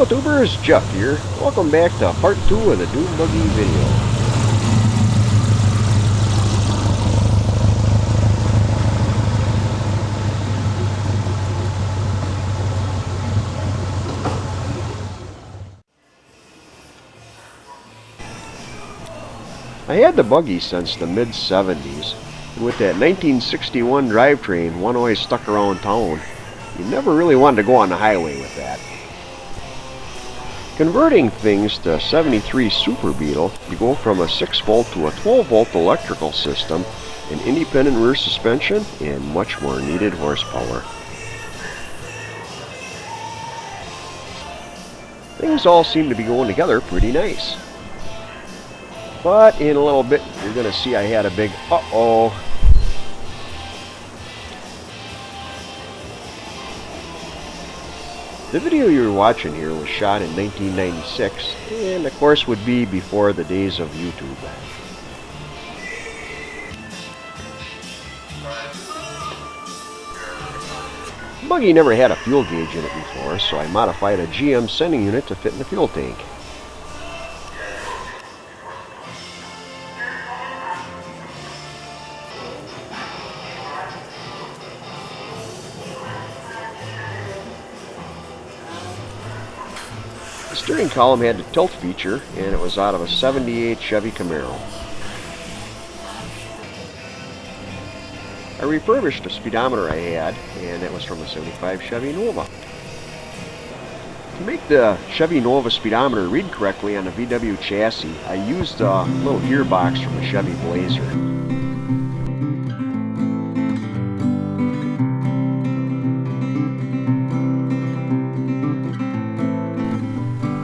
Hello tubers, Jeff here. Welcome back to part 2 of the Dune Buggy video. I had the buggy since the mid-70s, and with that 1961 drivetrain one always stuck around town, you never really wanted to go on the highway with that. Converting things to 73 Super Beetle, you go from a 6-volt to a 12-volt electrical system, an independent rear suspension, and much more needed horsepower. Things all seem to be going together pretty nice. But in a little bit, you're going to see I had a big uh-oh. The video you're watching here was shot in 1996, and of course would be before the days of YouTube. The buggy never had a fuel gauge in it before, so I modified a GM sending unit to fit in the fuel tank. The steering column had the tilt feature, and it was out of a 78 Chevy Camaro. I refurbished a speedometer I had, and it was from a 75 Chevy Nova. To make the Chevy Nova speedometer read correctly on the VW chassis, I used a little gearbox from the Chevy Blazer.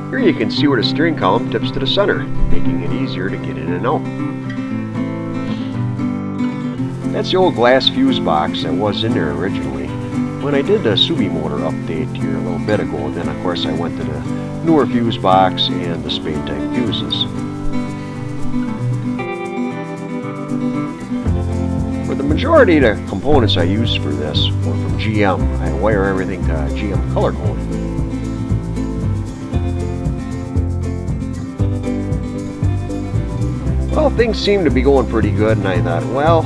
Here you can see where the steering column tips to the center, making it easier to get in and out. That's the old glass fuse box that was in there originally. When I did the Subi motor update here a little bit ago, then of course I went to the newer fuse box and the Spain type fuses. For the majority of the components I used for this were from GM. I wire everything to GM color code. Well, things seemed to be going pretty good, and I thought, well,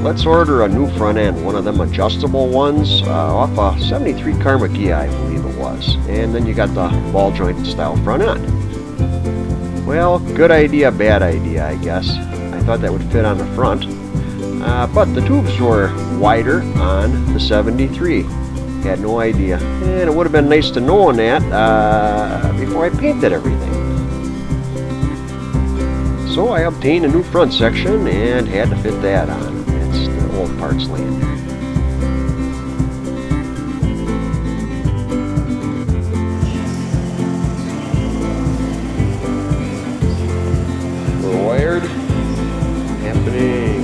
let's order a new front end, one of them adjustable ones, off a 73 Karma Gia, I believe it was. And then you got the ball joint style front end. Well, good idea, bad idea, I guess. I thought that would fit on the front, but the tubes were wider on the 73. Had no idea, and it would have been nice to know that before I painted everything. So I obtained a new front section and had to fit that on. It's the old parts laying there. We're wired. Happening.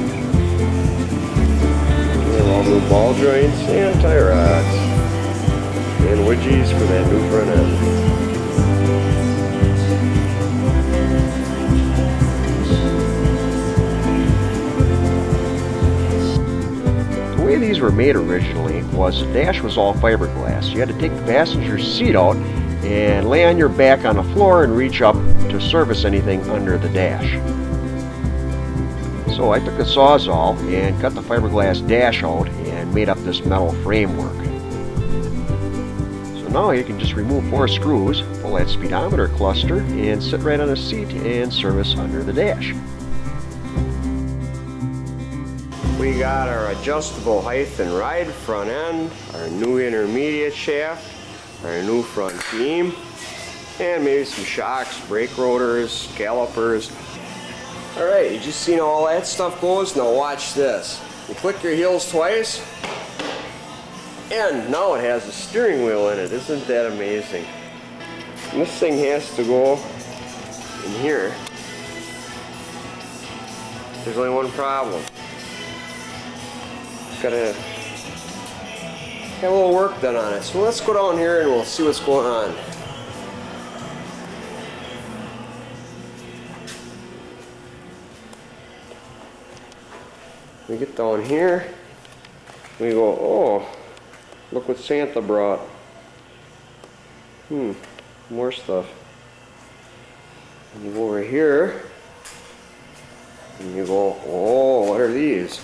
We have all new ball joints and tie rods. And wedgies for that new front end. The way these were made originally was the dash was all fiberglass. You had to take the passenger seat out and lay on your back on the floor and reach up to service anything under the dash. So I took a Sawzall and cut the fiberglass dash out and made up this metal framework. So now you can just remove 4 screws, pull that speedometer cluster, and sit right on the seat and service under the dash. We got our adjustable height and ride front end, our new intermediate shaft, our new front beam, and maybe some shocks, brake rotors, calipers. Alright, you just seen how all that stuff goes? Now watch this. You click your heels twice, and now it has a steering wheel in it. Isn't that amazing? And this thing has to go in here. There's only one problem. Gotta have a little work done on it. So let's go down here and we'll see what's going on. We get down here, we go, oh, look what Santa brought. more stuff. And you go over here, and you go, oh, what are these?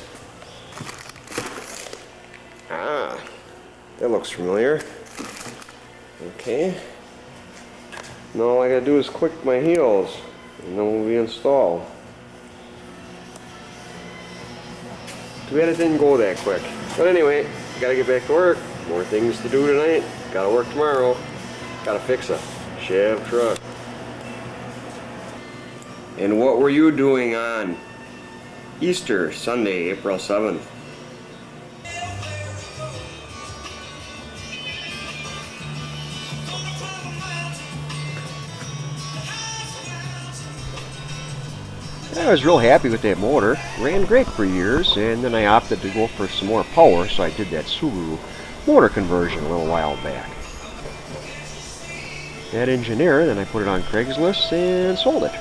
Ah, that looks familiar. Okay. Now all I gotta do is click my heels, and then we'll be installed. Too bad it didn't go that quick. But anyway, gotta get back to work. More things to do tonight. Gotta work tomorrow. Gotta fix a Chev truck. And what were you doing on Easter Sunday, April 7th? I was real happy with that motor. Ran great for years, and then I opted to go for some more power, so I did that Subaru motor conversion a little while back. That engineer, then I put it on Craigslist and sold it.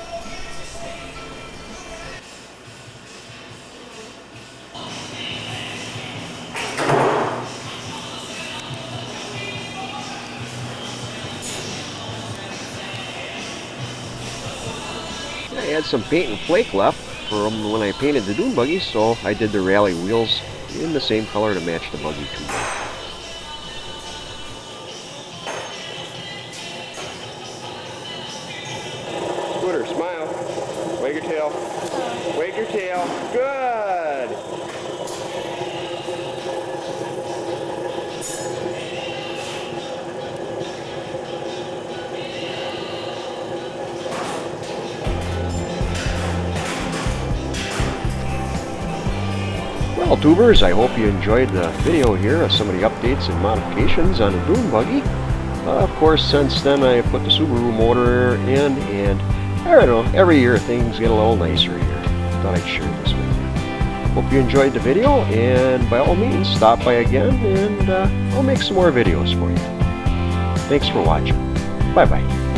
I had some paint and flake left from when I painted the Dune Buggy, so I did the rally wheels in the same color to match the buggy too. Scooter, smile. Wag your tail. Wag your tail. Good! Well, tubers, I hope you enjoyed the video here of some of the updates and modifications on the Dune Buggy. Of course, since then I put the Subaru motor in, and I don't know, every year things get a little nicer here. Thought I'd share this with you. Hope you enjoyed the video, and by all means, stop by again, and I'll make some more videos for you. Thanks for watching. Bye-bye.